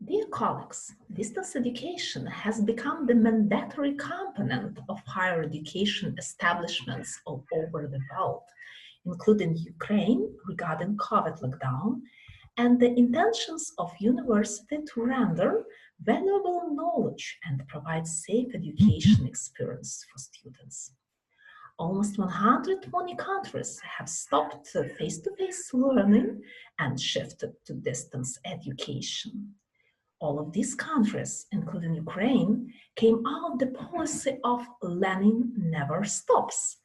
Dear colleagues, distance education has become the mandatory component of higher education establishments all over the world, including Ukraine regarding COVID lockdown, and the intentions of university to render valuable knowledge and provide safe education experience for students. Almost 120 countries have stopped face-to-face learning and shifted to distance education. All of these countries, including Ukraine, came out of the policy of learning never stops,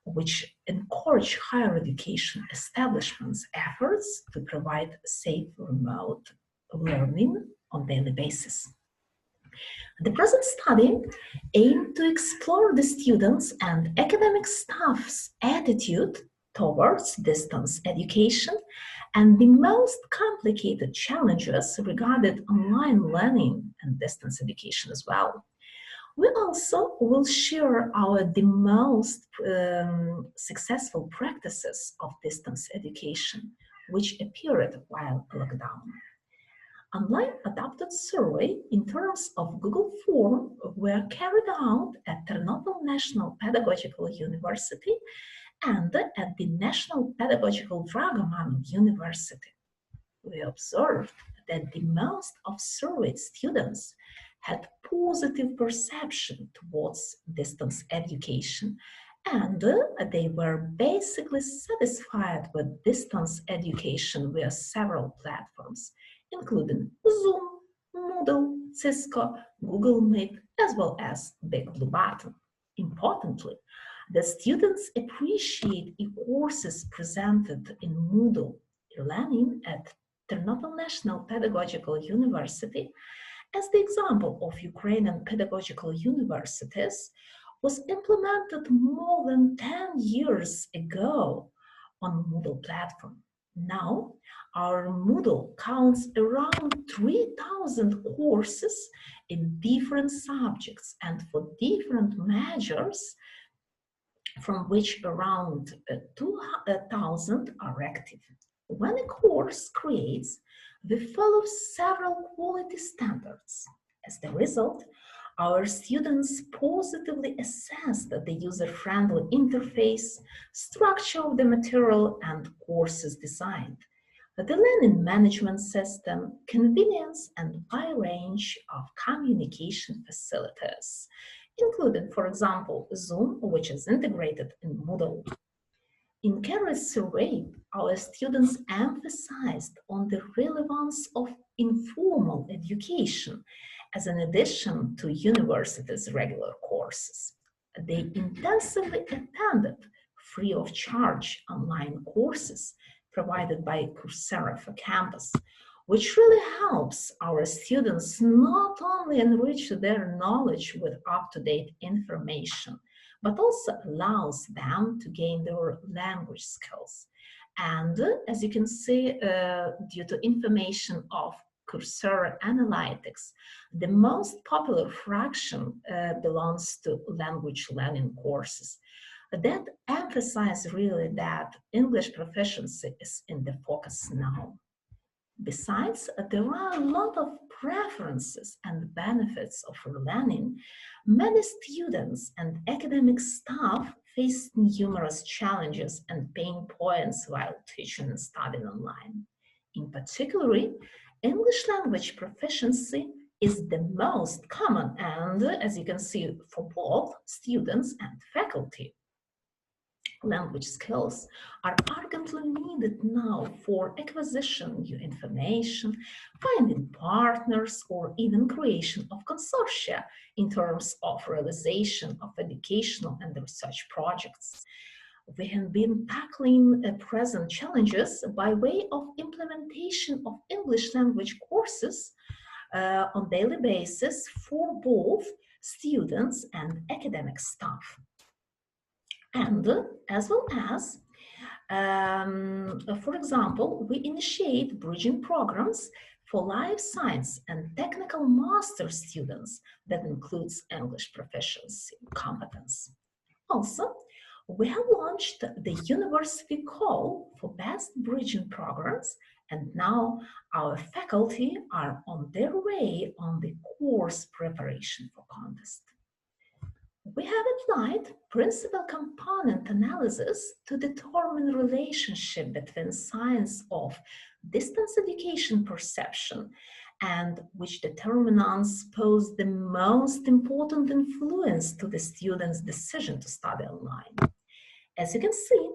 which encouraged higher education establishments' efforts to provide safe remote learning on a daily basis. The present study aimed to explore the students' and academic staff's attitude towards distance education and the most complicated challenges regarding online learning and distance education as well. We also will share the most successful practices of distance education, which appeared while lockdown. Online adapted survey in terms of Google Form were carried out at Tereshchuk National Pedagogical University and at the National Pedagogical University. We observed that the most of surveyed students had positive perception towards distance education, and they were basically satisfied with distance education via several platforms, including Zoom, Moodle, Cisco, Google Meet, as well as BigBlueBatton. Importantly, the students appreciate courses presented in Moodle learning at Tereshchuk National Pedagogical University as the example of Ukrainian pedagogical universities was implemented more than 10 years ago on Moodle platform. Now, our Moodle counts around 3,000 courses in different subjects and for different majors, from which around 2,000 are active. When a course creates, we follow several quality standards. As the result, our students positively assess the user-friendly interface, structure of the material, and courses designed, the learning management system, convenience, and wide range of communication facilities, including, for example, Zoom, which is integrated in Moodle. In Carrie's survey, our students emphasized on the relevance of informal education as an addition to university's regular courses. They intensively attended free of charge online courses provided by Coursera for Campus, which really helps our students not only enrich their knowledge with up-to-date information, but also allows them to gain their language skills. And as you can see, due to information of Coursera Analytics, the most popular fraction belongs to language learning courses. That emphasizes really that English proficiency is in the focus now. Besides, there are a lot of preferences and benefits of learning. Many students and academic staff face numerous challenges and pain points while teaching and studying online. In particular, English language proficiency is the most common and, as you can see, for both students and faculty. Language skills are urgently needed now for acquisition new information, finding partners, or even creation of consortia in terms of realization of educational and research projects. We have been tackling present challenges by way of implementation of English language courses on a daily basis for both students and academic staff. And as well as, for example, we initiate bridging programs for life science and technical master students that includes English proficiency competence. Also, we have launched the university call for best bridging programs And now our faculty are on their way on the course preparation for contest. We have applied principal component analysis to determine the relationship between science of distance education perception and which determinants pose the most important influence to the student's decision to study online. As you can see,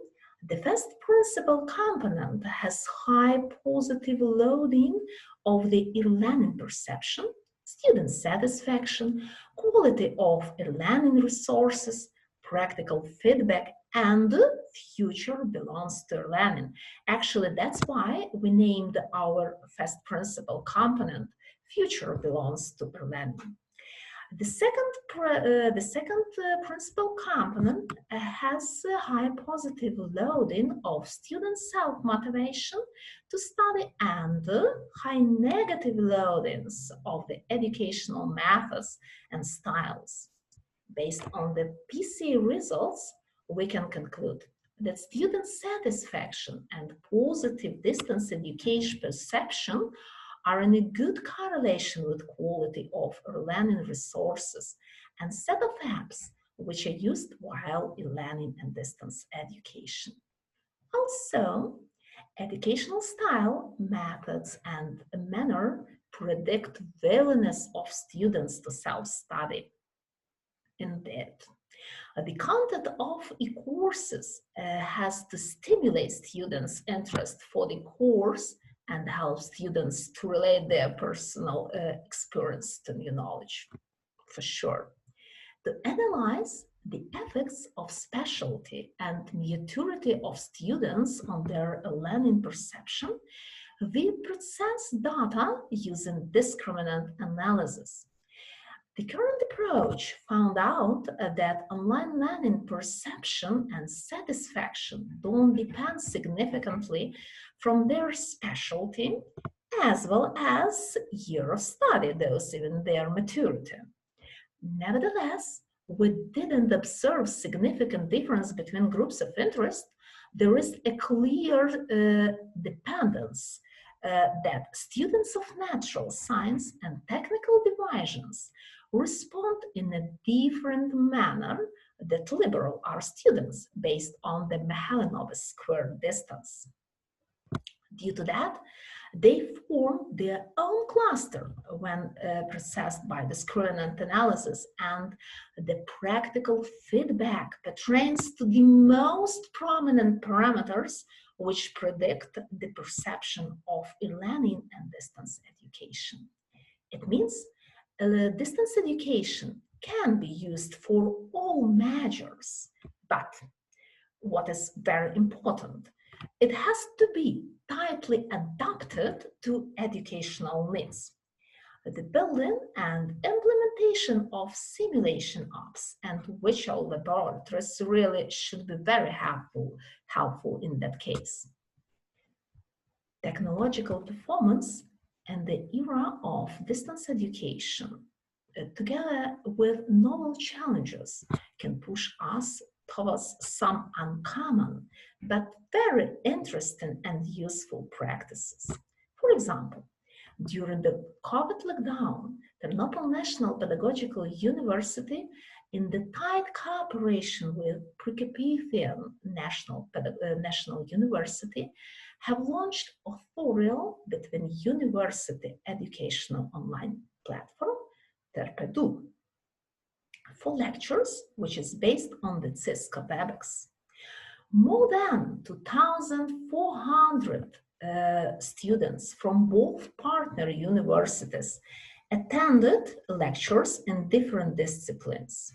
the first principal component has high positive loading of the e-learning perception, student satisfaction, quality of e-learning resources, practical feedback, and future belongs to learning. Actually, that's why we named our first principal component future belongs to learning. The second principal component has a high positive loading of student self-motivation to study and high negative loadings of the educational methods and styles. Based on the PCA results, we can conclude that student satisfaction and positive distance education perception are in a good correlation with quality of learning resources and set of apps which are used while learning and distance education. Also, educational style, methods, and manner predict willingness of students to self-study. Indeed, the content of e-courses has to stimulate students' interest for the course and help students to relate their personal experience to new knowledge, for sure. To analyze the effects of specialty and maturity of students on their learning perception, we process data using discriminant analysis. The current approach found out that online learning perception and satisfaction don't depend significantly from their specialty as well as year of study, those even their maturity. Nevertheless, we didn't observe significant difference between groups of interest. There is a clear dependence that students of natural science and technical divisions respond in a different manner that liberal art students based on the Mykhailo square distance. Due to that, they form their own cluster when processed by discriminant analysis, and the practical feedback pertains to the most prominent parameters which predict the perception of e-learning and distance education. It means distance education can be used for all measures, but what is very important, it has to be tightly adapted to educational needs. The building and implementation of simulation apps and virtual laboratories really should be very helpful in that case. Technological performance and the era of distance education, together with novel challenges, can push us towards some uncommon but very interesting and useful practices. For example, during the COVID lockdown, the National Pedagogical University, in the tight cooperation with Prokopiev National University, have launched a tutorial between university educational online platform, Tereshchuk, for lectures, which is based on the Cisco WebEx. More than 2,400 students from both partner universities attended lectures in different disciplines.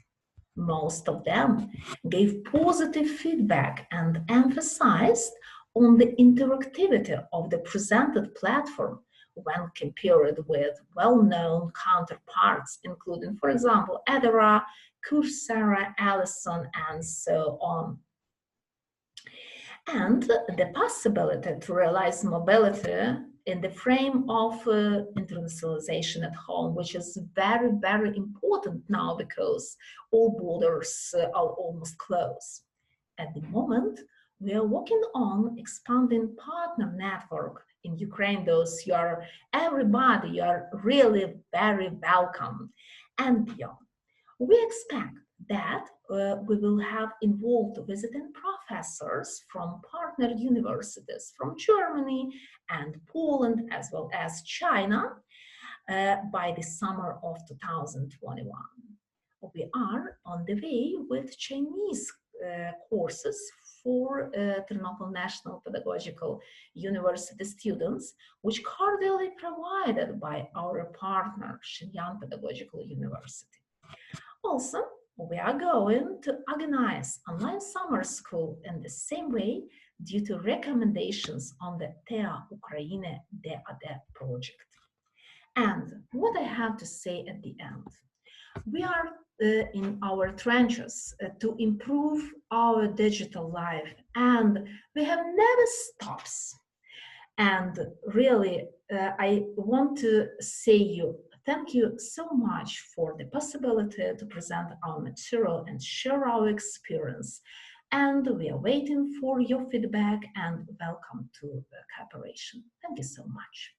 Most of them gave positive feedback and emphasized on the interactivity of the presented platform when compared with well-known counterparts, including, for example, Edera, Coursera, Allison, and so on. And the possibility to realize mobility in the frame of internationalization at home, which is very, very important now because all borders are almost closed. At the moment, we are working on expanding partner network in Ukraine, those you are everybody, you are really very welcome. And beyond, we expect that we will have involved visiting professors from partner universities from Germany and Poland, as well as China, by the summer of 2021. We are on the way with Chinese courses for Ternopil National Pedagogical University students, which cordially provided by our partner, Shenyang Pedagogical University. Also, we are going to organize online summer school in the same way due to recommendations on the TEA Ukraine DAD project. And what I have to say at the end, we are in our trenches to improve our digital life, and we have never stops. And really, I want to say you thank you so much for the possibility to present our material and share our experience. And we are waiting for your feedback and welcome to the cooperation. Thank you so much.